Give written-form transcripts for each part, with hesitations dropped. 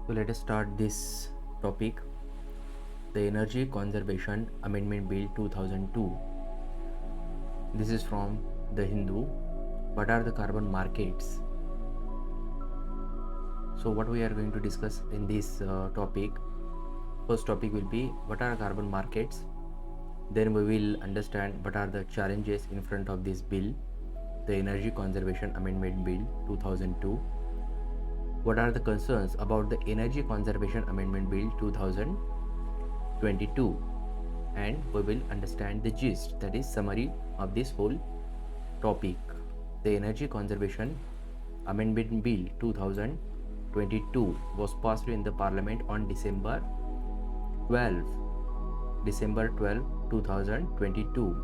So let us start this topic, the Energy Conservation Amendment Bill 2002. This is from the Hindu. What are the carbon markets? So what we are going to discuss in this topic, first topic will be what are carbon markets. Then we will understand what are the challenges in front of this bill, the Energy Conservation Amendment Bill 2002. What are the concerns about the Energy Conservation Amendment Bill 2022, and we will understand the gist, that is summary of this whole topic. The Energy Conservation Amendment Bill 2022 was passed in the Parliament on December 12, 2022.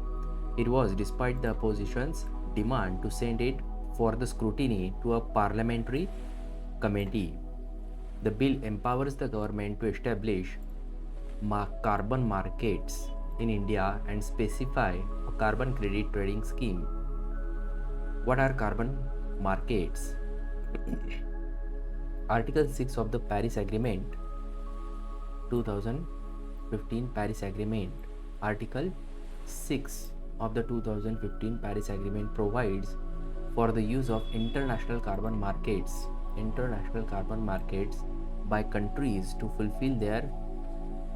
It was despite the opposition's demand to send it for the scrutiny to a parliamentary committee. The bill empowers the government to establish carbon markets in India and specify a carbon credit trading scheme. What are carbon markets? Article 6 of the Paris Agreement, 2015 Paris Agreement. Article 6 of the 2015 Paris Agreement provides for the use of international carbon markets by countries to fulfill their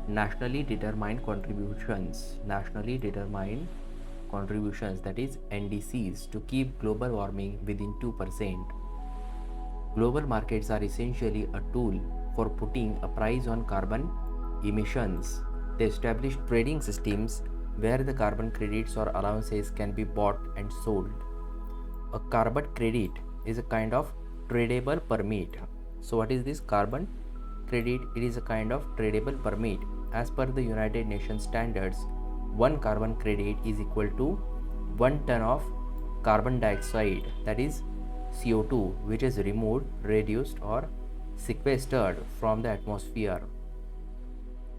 nationally determined contributions, that is NDCs, to keep global warming within 2%. Global markets are essentially a tool for putting a price on carbon emissions. They establish trading systems where the carbon credits or allowances can be bought and sold. A carbon credit is a kind of tradable permit. So what is this carbon credit? It is a kind of tradable permit. As per the United Nations standards, one carbon credit is equal to 1 ton of carbon dioxide, that is CO2, which is removed, reduced or sequestered from the atmosphere.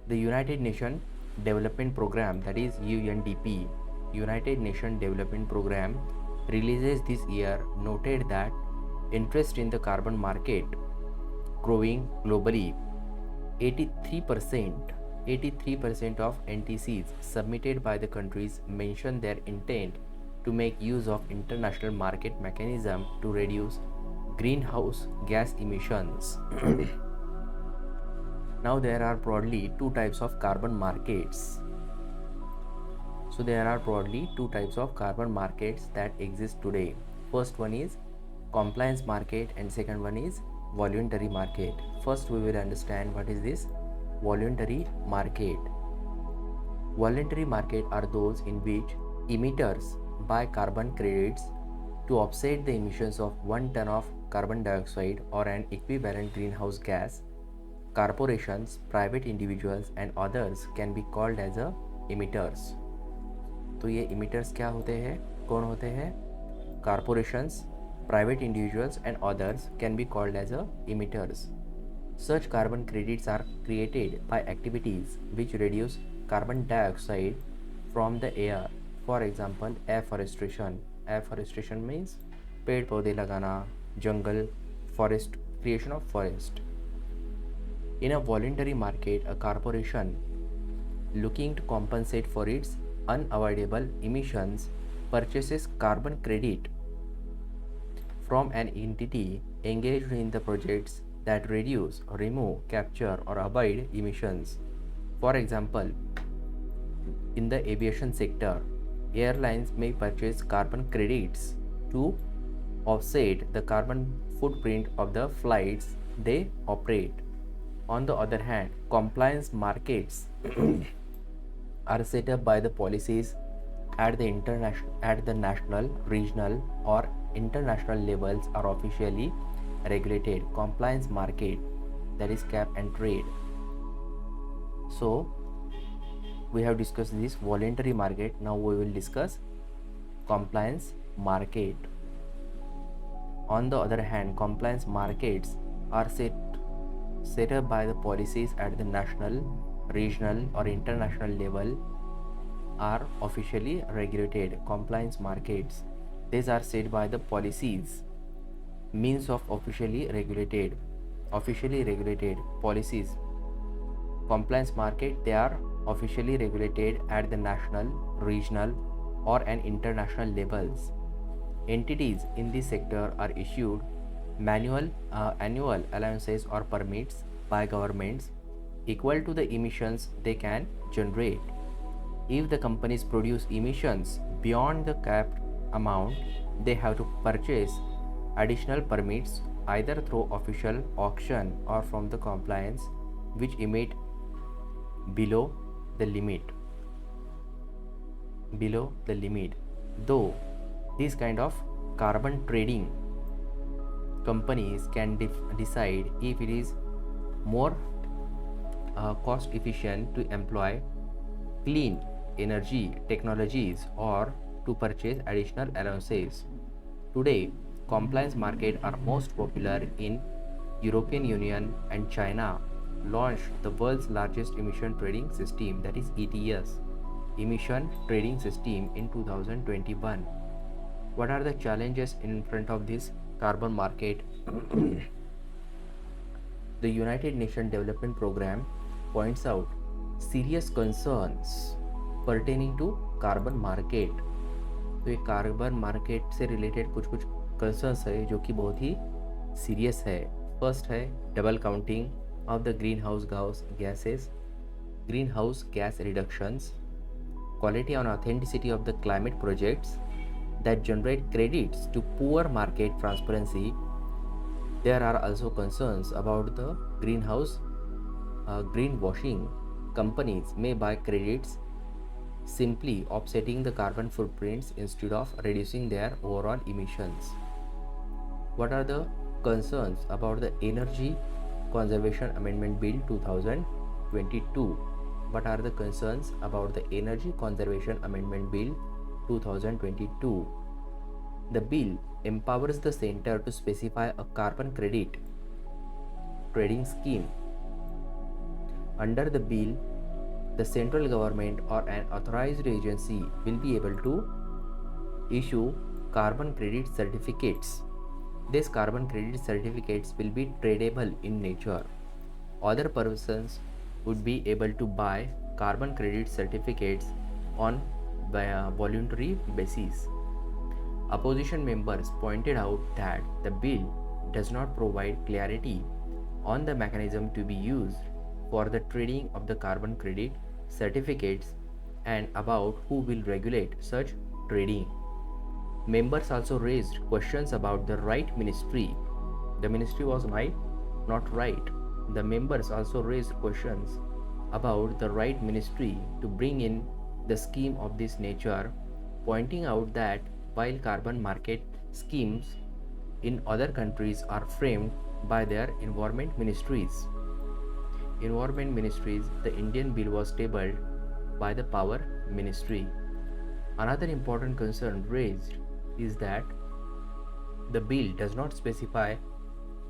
The United Nations Development Program, that is UNDP, United Nations Development Program, releases this year noted that interest in the carbon market growing globally. 83% of NTCs submitted by the countries mention their intent to make use of international market mechanism to reduce greenhouse gas emissions. Now there are broadly two types of carbon markets. So there are broadly two types of carbon markets that exist today. First one is compliance market and second one is voluntary market. First we will understand what is this voluntary market. Voluntary market are those in which emitters buy carbon credits to offset the emissions of 1 ton of carbon dioxide or an equivalent greenhouse gas. Corporations, private individuals and others can be called as a emitters. तो ये emitters क्या होते हैं, कौन होते हैं? Corporations, private individuals and others can be called as a emitters. Such carbon credits are created by activities which reduce carbon dioxide from the air. For example, afforestation. Afforestation means पेड़ पौधे लगाना, jungle, forest, creation of forest. In a voluntary market, a corporation looking to compensate for its unavoidable emissions purchases carbon credit from an entity engaged in the projects that reduce, remove, capture or avoid emissions. For example, in the aviation sector, airlines may purchase carbon credits to offset the carbon footprint of the flights they operate. On the other hand, compliance markets are set up by the policies at the national, regional or international levels are officially regulated. Compliance market, that is cap and trade. So we have discussed this voluntary market. Now we will discuss compliance market. On the other hand, compliance markets are set up by the policies at the national, regional or international level are officially regulated. Compliance markets, these are set by the policies, means of officially regulated. officially regulated policies. Compliance market, they are officially regulated at the national, regional, or an international levels. Entities in this sector are issued annual allowances or permits by governments equal to the emissions they can generate. If the companies produce emissions beyond the capped amount, they have to purchase additional permits either through official auction or from the compliance which emit below the limit. Though these kind of carbon trading companies can decide if it is more cost efficient to employ clean energy technologies or to purchase additional allowances. Today, compliance markets are most popular in European Union, and China launched the world's largest emission trading system, that is ETS, emission trading system, in 2021. What are the challenges in front of this carbon market? The United Nations Development Program points out serious concerns pertaining to carbon market. तो ये carbon market से related कुछ कुछ concerns है जो कि बहुत ही serious है. फर्स्ट है double counting of the green house gas reductions, quality and authenticity of the climate projects that generate credits to poor market transparency. There are also concerns about the greenwashing. Companies may buy credits simply offsetting the carbon footprints instead of reducing their overall emissions. What are the concerns about the Energy Conservation Amendment Bill 2022? What are the concerns about the Energy Conservation Amendment Bill 2022? The bill empowers the center to specify a carbon credit trading scheme. Under the bill, the central government or an authorized agency will be able to issue carbon credit certificates. These carbon credit certificates will be tradable in nature. Other persons would be able to buy carbon credit certificates on a voluntary basis. Opposition members pointed out that the bill does not provide clarity on the mechanism to be used for the trading of the carbon credit certificates and about who will regulate such trading. Members also raised questions about the right ministry. The ministry was not right. The members also raised questions about the right ministry to bring in the scheme of this nature, pointing out that while carbon market schemes in other countries are framed by their environment ministries, the Indian bill was tabled by the Power Ministry. Another important concern raised is that the bill does not specify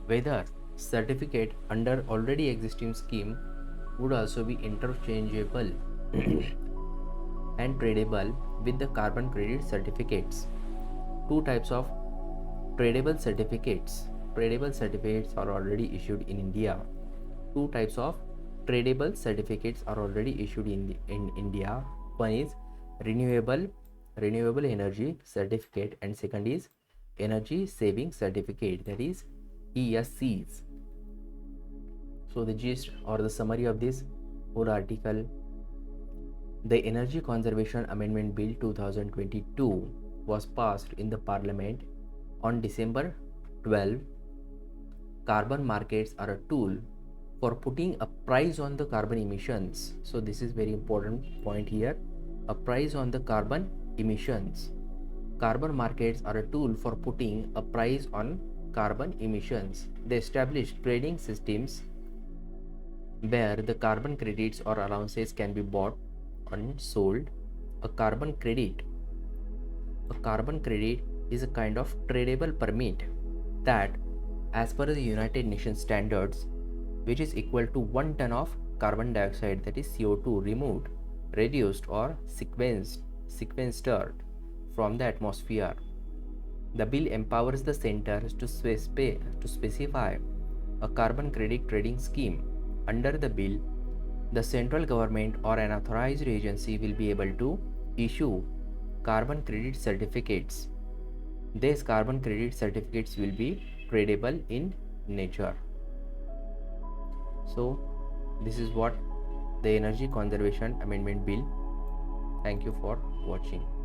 whether certificate under already existing scheme would also be interchangeable and tradable with the carbon credit certificates. Two types of tradable certificates. Tradable certificates are already issued in India. Two types of tradable certificates are already issued in India. One is renewable energy certificate, and second is energy saving certificate, that is ESCs. So the gist or the summary of this whole article: the Energy Conservation Amendment Bill 2022 was passed in the Parliament on December 12. Carbon markets are a tool for putting a price on the carbon emissions. So this is very important point here. A price on the carbon emissions. Carbon markets are a tool for putting a price on carbon emissions. They establish trading systems where the carbon credits or allowances can be bought and sold. A carbon credit is a kind of tradable permit that, as per the United Nations standards, which is equal to 1 ton of carbon dioxide, that is CO2, removed, reduced or sequestered from the atmosphere. The bill empowers the centers to specify a carbon credit trading scheme. Under the bill, the central government or an authorized agency will be able to issue carbon credit certificates. These carbon credit certificates will be tradable in nature. So, this is what the Energy Conservation Amendment Bill. Thank you for watching.